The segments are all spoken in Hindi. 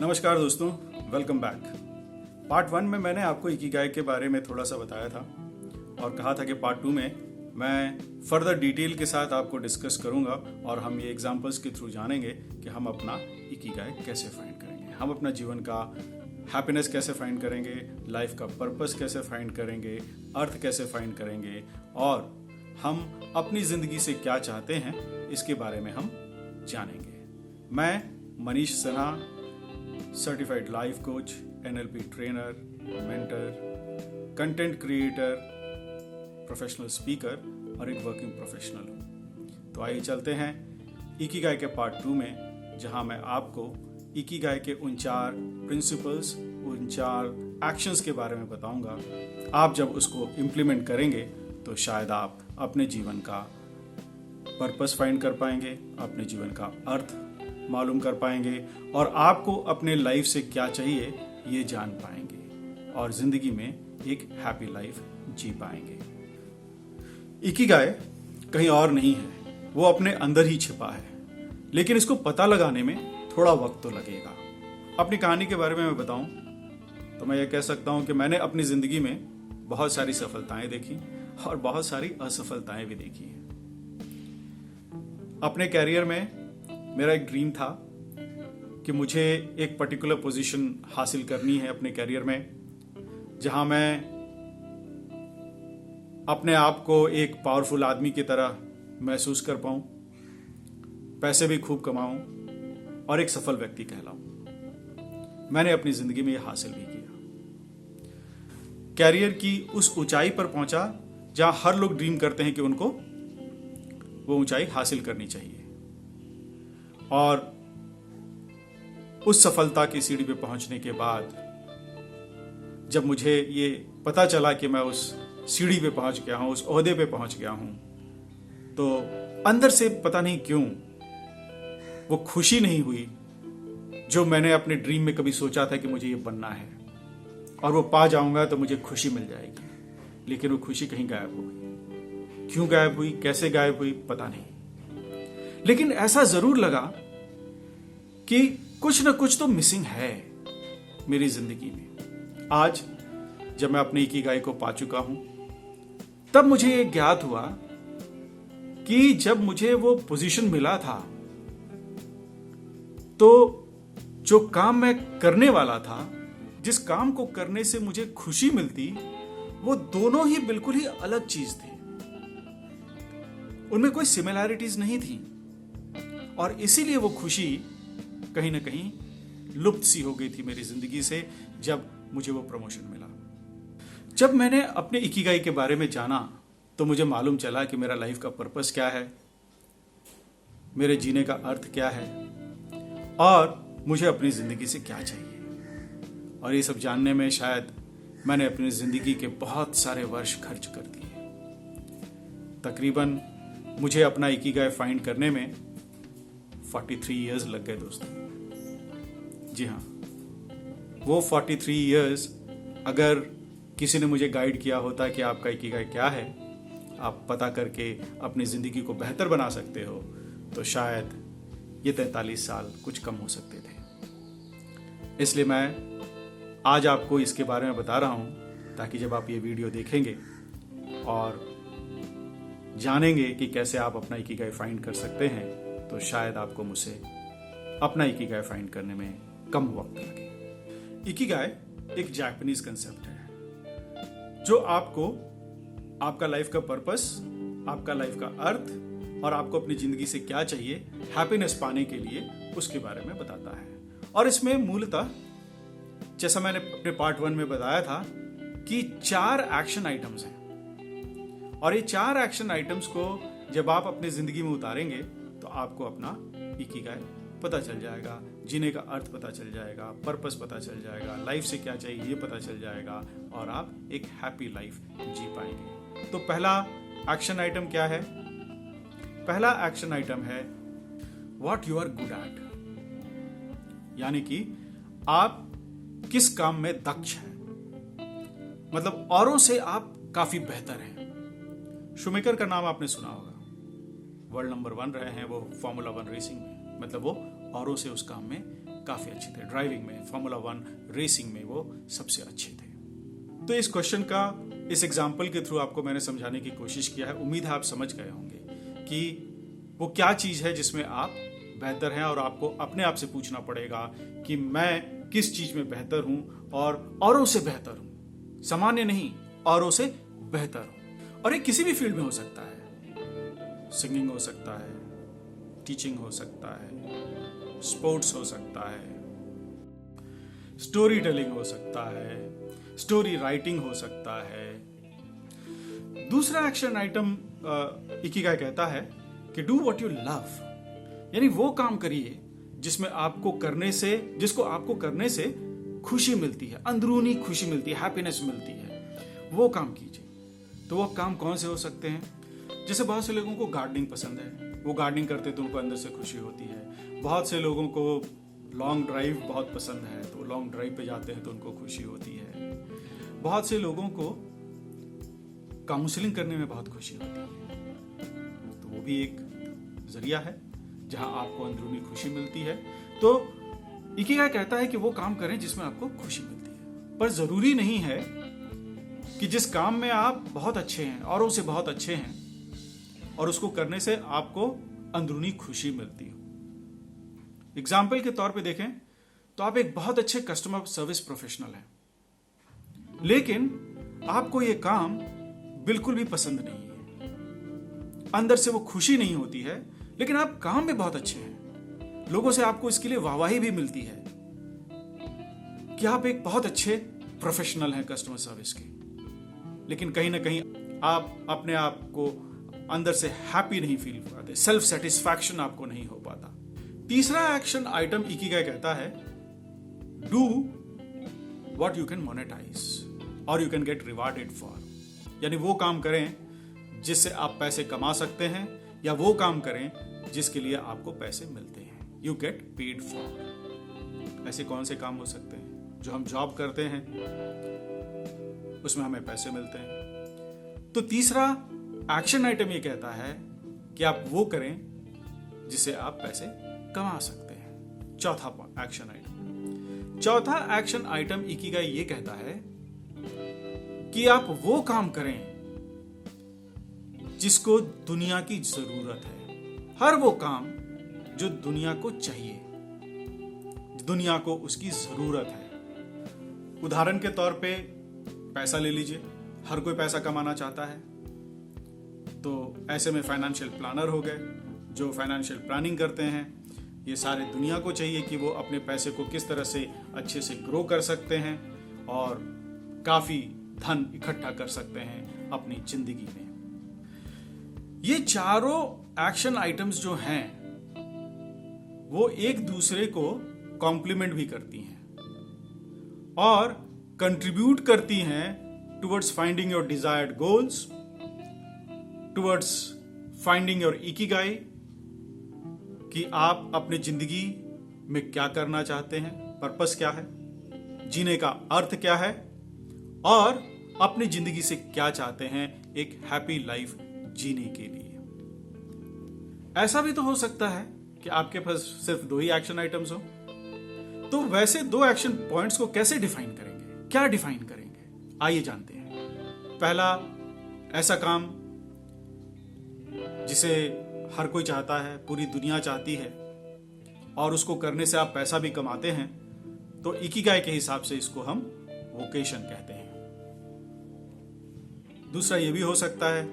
नमस्कार दोस्तों, वेलकम बैक। पार्ट 1 में मैंने आपको इकिगाई के बारे में थोड़ा सा बताया था और कहा था कि पार्ट 2 में मैं फर्दर डिटेल के साथ आपको डिस्कस करूंगा और हम ये एग्जांपल्स के थ्रू जानेंगे कि हम अपना इकिगाई कैसे फाइंड करेंगे, हम अपना जीवन का हैप्पीनेस कैसे फाइंड करेंगे, लाइफ का पर्पस कैसे फाइंड करेंगे, अर्थ कैसे फाइंड करेंगे और हम अपनी ज़िंदगी से क्या चाहते हैं, इसके बारे में हम जानेंगे। मैं Manish Sinha, certified life coach, NLP trainer, mentor, content creator, professional speaker और एक वर्किंग प्रोफेशनल हूँ। तो आइए चलते हैं इकिगाई के पार्ट 2 में, जहाँ मैं आपको इकिगाई के उन 4 प्रिंसिपल्स, उन 4 एक्शंस के बारे में बताऊंगा। आप जब उसको इम्प्लीमेंट करेंगे तो शायद आप अपने जीवन का पर्पस फाइंड कर पाएंगे, अपने जीवन का अर्थ मालूम कर पाएंगे और आपको अपने लाइफ से क्या चाहिए ये जान पाएंगे और जिंदगी में एक हैप्पी लाइफ जी पाएंगे। इकिगाई कहीं और नहीं है, वो अपने अंदर ही छिपा है, लेकिन इसको पता लगाने में थोड़ा वक्त तो लगेगा। अपनी कहानी के बारे में मैं बताऊं तो मैं ये कह सकता हूं कि मैंने अपनी जिंदगी में बहुत सारी सफलताएं देखी और बहुत सारी असफलताएं भी देखी हैं। अपने कैरियर में मेरा एक ड्रीम था कि मुझे एक पर्टिकुलर पोजीशन हासिल करनी है अपने कैरियर में, जहां मैं अपने आप को एक पावरफुल आदमी की तरह महसूस कर पाऊं, पैसे भी खूब कमाऊं और एक सफल व्यक्ति कहलाऊं। मैंने अपनी जिंदगी में यह हासिल भी किया। कैरियर की उस ऊंचाई पर पहुंचा जहां हर लोग ड्रीम करते हैं कि उनको वो ऊंचाई हासिल करनी चाहिए। और उस सफलता की सीढ़ी पे पहुंचने के बाद जब मुझे ये पता चला कि मैं उस सीढ़ी पे पहुंच गया हूं, उस ओहदे पे पहुंच गया हूं, तो अंदर से पता नहीं क्यों वो खुशी नहीं हुई जो मैंने अपने ड्रीम में कभी सोचा था कि मुझे ये बनना है और वो पा जाऊंगा तो मुझे खुशी मिल जाएगी। लेकिन वो खुशी कहीं गायब हो गई। क्यों गायब हुई, कैसे गायब हुई, पता नहीं। लेकिन ऐसा जरूर लगा कि कुछ ना कुछ तो मिसिंग है मेरी जिंदगी में। आज जब मैं अपनी इकिगाई को पा चुका हूं, तब मुझे ये ज्ञात हुआ कि जब मुझे वो पोजीशन मिला था तो जो काम मैं करने वाला था, जिस काम को करने से मुझे खुशी मिलती, वो दोनों ही बिल्कुल ही अलग चीज थी। उनमें कोई सिमिलैरिटीज नहीं थी और इसीलिए वो खुशी कहीं ना कहीं लुप्त सी हो गई थी मेरी जिंदगी से जब मुझे वो प्रमोशन मिला। जब मैंने अपने इकिगाई के बारे में जाना तो मुझे मालूम चला कि मेरा लाइफ का पर्पस क्या है, मेरे जीने का अर्थ क्या है और मुझे अपनी जिंदगी से क्या चाहिए। और ये सब जानने में शायद मैंने अपनी जिंदगी के बहुत सारे वर्ष खर्च कर दिए। तकरीबन मुझे अपना इकिगाई फाइंड करने में 43 इयर्स लग गए दोस्तों। जी हाँ, वो 43 इयर्स अगर किसी ने मुझे गाइड किया होता कि आपका इकिगाई क्या है, आप पता करके अपनी जिंदगी को बेहतर बना सकते हो, तो शायद ये 43 साल कुछ कम हो सकते थे। इसलिए मैं आज आपको इसके बारे में बता रहा हूं ताकि जब आप ये वीडियो देखेंगे और जानेंगे कि कैसे आप अपना इकिगाई फाइंड कर सकते हैं, तो शायद आपको मुझसे अपना इकिगाई फाइंड करने में कम वक्त लगे। इकिगाई एक जापानीज कंसेप्ट है जो आपको आपका लाइफ का पर्पस, आपका लाइफ का अर्थ और आपको अपनी जिंदगी से क्या चाहिए, हैप्पीनेस पाने के लिए, उसके बारे में बताता है। और इसमें मूलतः जैसा मैंने अपने पार्ट 1 में बताया था कि 4 एक्शन आइटम्स हैं और ये 4 एक्शन आइटम्स को जब आप अपनी जिंदगी में उतारेंगे तो आपको अपना इकिगाई पता चल जाएगा, जीने का अर्थ पता चल जाएगा, पर्पस पता चल जाएगा, लाइफ से क्या चाहिए ये पता चल जाएगा और आप एक हैप्पी लाइफ जी पाएंगे। तो पहला एक्शन आइटम क्या है? पहला एक्शन आइटम है what you are good at, यानी कि आप किस काम में दक्ष हैं, मतलब औरों से आप काफी बेहतर हैं। शूमेकर का नाम आपने सुना होगा, वर्ल्ड नंबर 1 रहे हैं वो फॉर्मूला 1 रेसिंग में, मतलब वो औरों से उस काम में काफी अच्छे थे। ड्राइविंग में, फॉर्मूला 1 रेसिंग में वो सबसे अच्छे थे। तो इस क्वेश्चन का, इस एग्जाम्पल के थ्रू आपको मैंने समझाने की कोशिश किया है। उम्मीद है आप समझ गए होंगे कि वो क्या चीज है जिसमें आप बेहतर हैं, और आपको अपने आप से पूछना पड़ेगा कि मैं किस चीज में बेहतर हूं और औरों से बेहतर हूं। सामान्य नहीं, औरों से बेहतर हूं। और ये किसी भी फील्ड में हो सकता है। सिंगिंग हो सकता है, टीचिंग हो सकता है, स्पोर्ट्स हो सकता है, स्टोरी टेलिंग हो सकता है, स्टोरी राइटिंग हो सकता है। दूसरा एक्शन आइटम इकिगाई कहता है कि डू व्हाट यू लव, यानी वो काम करिए जिसको आपको करने से खुशी मिलती है, अंदरूनी खुशी मिलती है, हैप्पीनेस मिलती है, वो काम कीजिए। तो वो काम कौन से हो सकते हैं? जैसे बहुत से लोगों को गार्डनिंग पसंद है, वो गार्डनिंग करते तो उनको अंदर से खुशी होती है। बहुत से लोगों को लॉन्ग ड्राइव बहुत पसंद है, तो लॉन्ग ड्राइव पे जाते हैं तो उनको खुशी होती है। बहुत से लोगों को काउंसलिंग करने में बहुत खुशी होती है, तो वो भी एक जरिया है जहां आपको अंदरूनी खुशी मिलती है। तो इकिगाई कहता है कि वो काम करें जिसमें आपको खुशी मिलती है। पर जरूरी नहीं है कि जिस काम में आप बहुत अच्छे हैं, औरों से बहुत अच्छे हैं, और उसको करने से आपको अंदरूनी खुशी मिलती हो। एग्जाम्पल के तौर पे देखें तो आप एक बहुत अच्छे कस्टमर सर्विस प्रोफेशनल हैं, लेकिन आपको ये काम बिल्कुल भी पसंद नहीं है, अंदर से वो खुशी नहीं होती है, लेकिन आप काम में बहुत अच्छे हैं, लोगों से आपको इसके लिए वाहवाही भी मिलती है कि आप एक बहुत अच्छे प्रोफेशनल हैं कस्टमर सर्विस के, लेकिन कहीं ना कहीं आप अपने आप को अंदर से हैप्पी नहीं फील पाते, सेल्फ सेटिस्फैक्शन आपको नहीं हो पाता। तीसरा एक्शन आइटम इकिगाई कहता है do what you can monetise और you can get rewarded for, यानी वो काम करें जिससे आप पैसे कमा सकते हैं, या वो काम करें जिसके लिए आपको पैसे मिलते हैं, यू गेट पेड फॉर। ऐसे कौन से काम हो सकते हैं? जो हम जॉब करते हैं उसमें हमें पैसे मिलते हैं। तो तीसरा एक्शन आइटम ये कहता है कि आप वो करें जिससे आप पैसे कमा सकते हैं। चौथा एक्शन आइटम इकिगाई ये कहता है कि आप वो काम करें जिसको दुनिया की जरूरत है। हर वो काम जो दुनिया को चाहिए, दुनिया को उसकी जरूरत है। उदाहरण के तौर पे पैसा ले लीजिए, हर कोई पैसा कमाना चाहता है, तो ऐसे में फाइनेंशियल प्लानर हो गए जो फाइनेंशियल प्लानिंग करते हैं। ये सारे दुनिया को चाहिए कि वो अपने पैसे को किस तरह से अच्छे से ग्रो कर सकते हैं और काफी धन इकट्ठा कर सकते हैं अपनी जिंदगी में। ये चारों एक्शन आइटम्स जो हैं वो एक दूसरे को कॉम्प्लीमेंट भी करती हैं और कंट्रीब्यूट करती हैं towards finding your desired goals, towards finding your Ikigai, कि आप अपनी जिंदगी में क्या करना चाहते हैं, पर्पस क्या है, जीने का अर्थ क्या है, और अपनी जिंदगी से क्या चाहते हैं एक हैप्पी लाइफ जीने के लिए। ऐसा भी तो हो सकता है कि आपके पास सिर्फ 2 ही एक्शन आइटम्स हो, तो वैसे 2 एक्शन पॉइंट्स को कैसे डिफाइन करेंगे, क्या डिफाइन करेंगे, आइए जानते हैं। पहला ऐसा काम जिसे हर कोई चाहता है, पूरी दुनिया चाहती है, और उसको करने से आप पैसा भी कमाते हैं, तो इकिगाई के हिसाब से इसको हम वोकेशन कहते हैं। दूसरा ये भी हो सकता है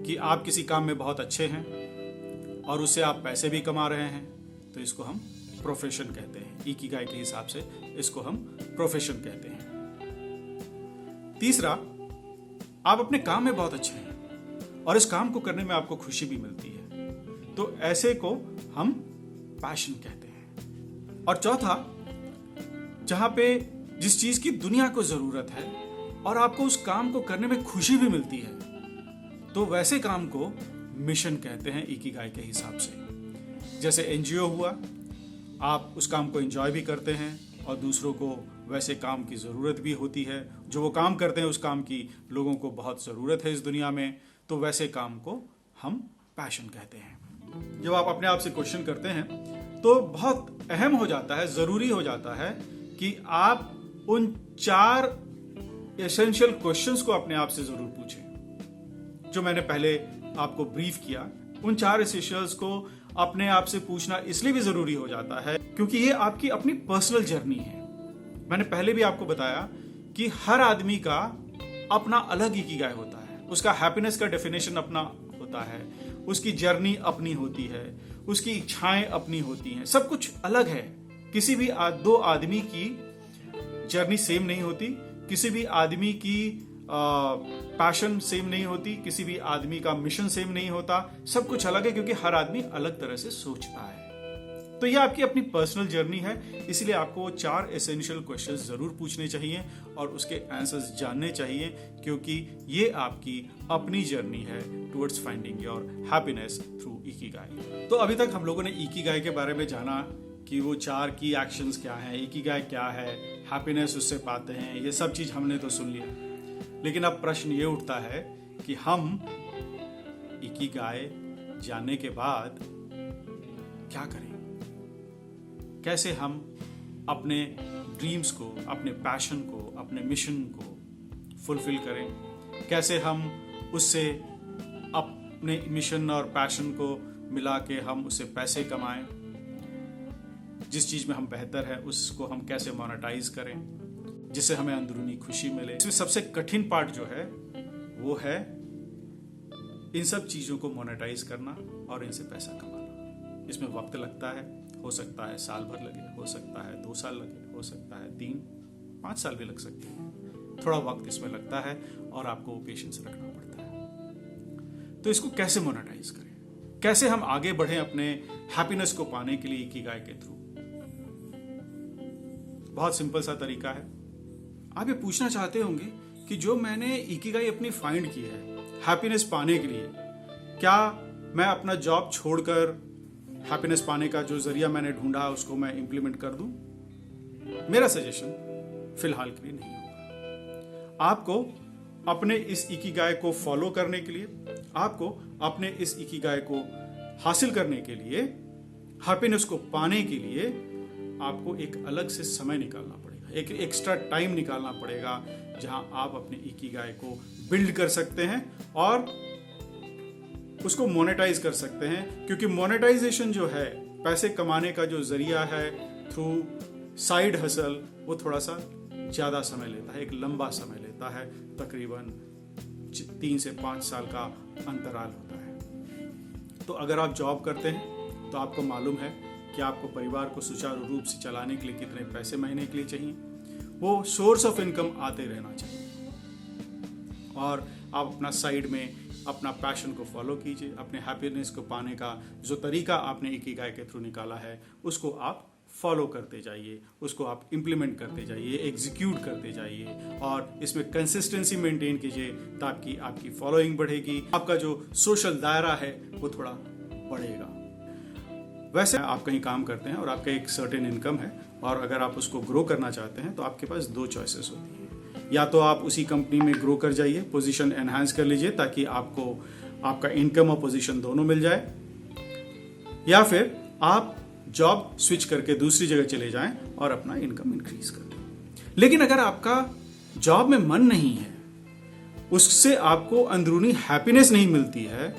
कि आप किसी काम में बहुत अच्छे हैं और उससे आप पैसे भी कमा रहे हैं, तो इसको हम प्रोफेशन कहते हैं। इकिगाई के हिसाब से इसको हम प्रोफेशन कहते हैं। तीसरा, आप अपने काम में बहुत अच्छे हैं और इस काम को करने में आपको खुशी भी मिलती है, तो ऐसे को हम पैशन कहते हैं। और चौथा, जहां पे जिस चीज की दुनिया को जरूरत है और आपको उस काम को करने में खुशी भी मिलती है, तो वैसे काम को मिशन कहते हैं इकिगाई के हिसाब से। जैसे एनजीओ हुआ, आप उस काम को एंजॉय भी करते हैं और दूसरों को वैसे काम की ज़रूरत भी होती है, जो वो काम करते हैं उस काम की लोगों को बहुत ज़रूरत है इस दुनिया में, तो वैसे काम को हम पैशन कहते हैं। जब आप अपने आप से क्वेश्चन करते हैं तो बहुत अहम हो जाता है, जरूरी हो जाता है कि आप उन 4 एसेंशियल क्वेश्चंस को अपने आप से जरूर पूछें जो मैंने पहले आपको ब्रीफ किया। उन 4 एसेंशियल्स को अपने आप से पूछना इसलिए भी जरूरी हो जाता है क्योंकि ये आपकी अपनी पर्सनल जर्नी है। मैंने पहले भी आपको बताया कि हर आदमी का अपना अलग इकिगाई होता है, उसका हैप्पीनेस का डेफिनेशन अपना होता है, उसकी जर्नी अपनी होती है, उसकी इच्छाएं अपनी होती हैं, सब कुछ अलग है। किसी भी 2 आदमी की जर्नी सेम नहीं होती, किसी भी आदमी की पैशन सेम नहीं होती, किसी भी आदमी का मिशन सेम नहीं होता, सब कुछ अलग है क्योंकि हर आदमी अलग तरह से सोचता है। तो ये आपकी अपनी पर्सनल जर्नी है, इसलिए आपको 4 एसेंशियल क्वेश्चंस जरूर पूछने चाहिए और उसके आंसर्स जानने चाहिए क्योंकि ये आपकी अपनी जर्नी है towards finding your happiness through Ikigai. तो अभी तक हम लोगों ने इकिगाई के बारे में जाना कि वो 4 की एक्शंस क्या हैं, इकिगाई क्या है, हैप्पीनेस उससे पाते हैं, ये सब चीज हमने तो सुन लिया। लेकिन अब प्रश्न ये उठता है कि हम इकिगाई जानने के बाद क्या करें, कैसे हम अपने ड्रीम्स को, अपने पैशन को, अपने मिशन को फुलफिल करें, कैसे हम उससे अपने मिशन और पैशन को मिला के हम उससे पैसे कमाएं, जिस चीज में हम बेहतर है उसको हम कैसे मोनेटाइज करें जिससे हमें अंदरूनी खुशी मिले। इसमें सबसे कठिन पार्ट जो है वो है इन सब चीजों को मोनेटाइज करना और इनसे पैसा कमाना। इसमें वक्त लगता है, हो सकता है साल भर लगे, हो सकता है 2 साल लगे, हो सकता है 3-5 साल भी लग सकते हैं। थोड़ा वक्त इसमें लगता है और आपको पेशेंस रखना पड़ता है। तो इसको कैसे मोनेटाइज करें, कैसे हम आगे बढ़े अपने हैप्पीनेस को पाने के लिए इकिगाई के थ्रू। बहुत सिंपल सा तरीका है। आप ये पूछना चाहते होंगे कि जो मैंने इकिगाई अपनी फाइंड की है हैप्पीनेस पाने के लिए, क्या मैं अपना जॉब छोड़कर हैप्पीनेस पाने का जो जरिया मैंने ढूंढा उसको मैं इंप्लीमेंट कर दूं? मेरा सजेशन फिलहाल के लिए नहीं होगा। आपको अपने इस इकिगाई को फॉलो करने के लिए, आपको अपने इस इकिगाई को हासिल करने के लिए, हैप्पीनेस को पाने के लिए आपको एक अलग से समय निकालना पड़ेगा, एक एक्स्ट्रा टाइम निकालना पड़ेगा जहां आप अपने इकिगाई को बिल्ड कर सकते हैं और उसको मोनेटाइज कर सकते हैं। क्योंकि मोनेटाइजेशन जो है, पैसे कमाने का जो जरिया है थ्रू साइड हसल, वो थोड़ा सा ज्यादा समय लेता है, एक लंबा समय लेता है, तकरीबन 3 से 5 साल का अंतराल होता है। तो अगर आप जॉब करते हैं तो आपको मालूम है कि आपको परिवार को सुचारू रूप से चलाने के लिए कितने पैसे महीने के लिए चाहिए। वो सोर्स ऑफ इनकम आते रहना चाहिए और आप अपना साइड में अपना पैशन को फॉलो कीजिए। अपने हैप्पीनेस को पाने का जो तरीका आपने इकिगाई के थ्रू निकाला है उसको आप फॉलो करते जाइए, उसको आप इम्प्लीमेंट करते जाइए, एग्जीक्यूट करते जाइए और इसमें कंसिस्टेंसी मेंटेन कीजिए ताकि आपकी फॉलोइंग बढ़ेगी, आपका जो सोशल दायरा है वो थोड़ा बढ़ेगा। वैसे आप कहीं काम करते हैं और आपका एक सर्टेन इनकम है और अगर आप उसको ग्रो करना चाहते हैं तो आपके पास 2 चॉइसेस होती हैं। या तो आप उसी कंपनी में ग्रो कर जाइए, पोजीशन एनहांस कर लीजिए ताकि आपको आपका इनकम और पोजीशन दोनों मिल जाए, या फिर आप जॉब स्विच करके दूसरी जगह चले जाएं और अपना इनकम इंक्रीज कर दें। लेकिन अगर आपका जॉब में मन नहीं है, उससे आपको अंदरूनी हैप्पीनेस नहीं मिलती है,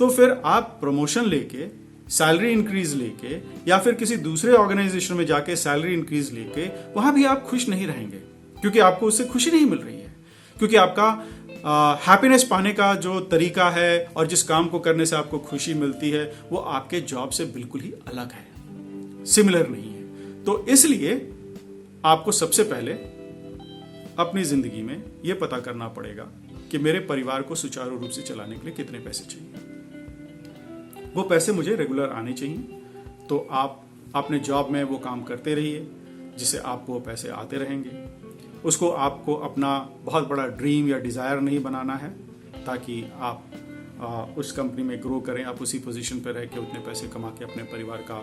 तो फिर आप प्रमोशन लेके, सैलरी इंक्रीज लेके या फिर किसी दूसरे ऑर्गेनाइजेशन में जाके सैलरी इंक्रीज लेके वहां भी आप खुश नहीं रहेंगे क्योंकि आपको उससे खुशी नहीं मिल रही है। क्योंकि आपका हैप्पीनेस पाने का जो तरीका है और जिस काम को करने से आपको खुशी मिलती है वो आपके जॉब से बिल्कुल ही अलग है, सिमिलर नहीं है। तो इसलिए आपको सबसे पहले अपनी जिंदगी में यह पता करना पड़ेगा कि मेरे परिवार को सुचारू रूप से चलाने के लिए कितने पैसे चाहिए। वो पैसे मुझे रेगुलर आने चाहिए। तो आप अपने जॉब में वो काम करते रहिए जिससे आपको वो पैसे आते रहेंगे। उसको आपको अपना बहुत बड़ा ड्रीम या डिज़ायर नहीं बनाना है ताकि आप उस कंपनी में ग्रो करें, आप उसी पोजीशन पर रह के उतने पैसे कमा के अपने परिवार का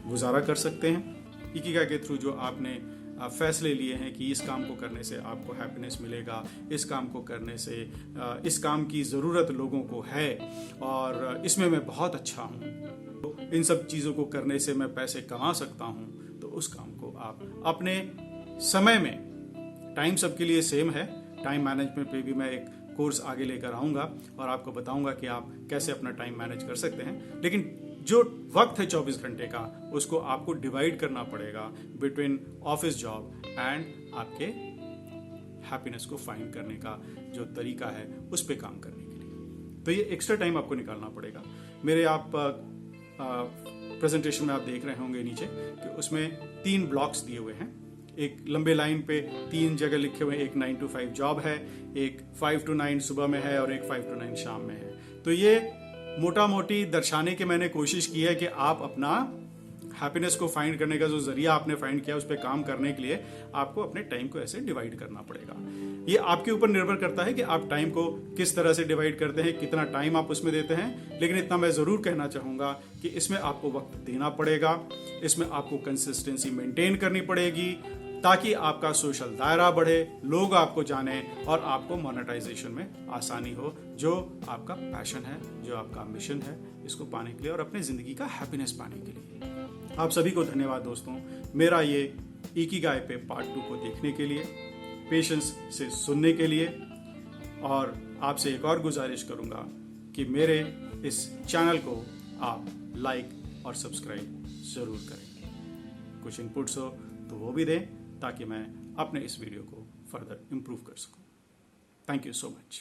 गुजारा कर सकते हैं। इकिगाई के थ्रू जो आपने फैसले लिए हैं कि इस काम को करने से आपको हैप्पीनेस मिलेगा, इस काम को करने से इस काम की ज़रूरत लोगों को है और इसमें मैं बहुत अच्छा हूँ, इन सब चीज़ों को करने से मैं पैसे कमा सकता हूँ, तो उस काम को आप अपने समय में, टाइम सबके लिए सेम है, टाइम मैनेजमेंट पे भी मैं एक कोर्स आगे लेकर आऊँगा और आपको बताऊँगा कि आप कैसे अपना टाइम मैनेज कर सकते हैं। लेकिन जो वक्त है 24 घंटे का, उसको आपको डिवाइड करना पड़ेगा बिटवीन ऑफिस जॉब एंड आपके हैप्पीनेस को फाइंड करने का जो तरीका है उस पर काम करने के लिए। तो ये एक्स्ट्रा टाइम आपको निकालना पड़ेगा। मेरे आप प्रेजेंटेशन में आप देख रहे होंगे नीचे कि उसमें 3 ब्लॉक्स दिए हुए हैं। एक लंबे लाइन पे 3 जगह लिखे हुए, एक 9 to 5 जॉब है, एक 5 to 9 सुबह में है और एक 5 to 9 शाम में है। तो ये मोटा मोटी दर्शाने की मैंने कोशिश की है कि आप अपना हैप्पीनेस को फाइंड करने का जो जरिया आपने फाइंड किया उस पर काम करने के लिए आपको अपने टाइम को ऐसे डिवाइड करना पड़ेगा। ये आपके ऊपर निर्भर करता है कि आप टाइम को किस तरह से डिवाइड करते हैं, कितना टाइम आप उसमें देते हैं। लेकिन इतना मैं जरूर कहना चाहूंगा कि इसमें आपको वक्त देना पड़ेगा, इसमें आपको कंसिस्टेंसी मेंटेन करनी पड़ेगी ताकि आपका सोशल दायरा बढ़े, लोग आपको जाने और आपको मोनेटाइजेशन में आसानी हो, जो आपका पैशन है, जो आपका मिशन है, इसको पाने के लिए और अपने जिंदगी का हैप्पीनेस पाने के लिए। आप सभी को धन्यवाद दोस्तों, मेरा ये इकिगाई पे पार्ट 2 को देखने के लिए, पेशेंस से सुनने के लिए, और आपसे एक और गुजारिश करूंगा कि मेरे इस चैनल को आप लाइक और सब्सक्राइब जरूर करें। कुछ इनपुट्स हो तो वो भी दें ताकि मैं अपने इस वीडियो को फर्दर इम्प्रूव कर सकूं। Thank you so much.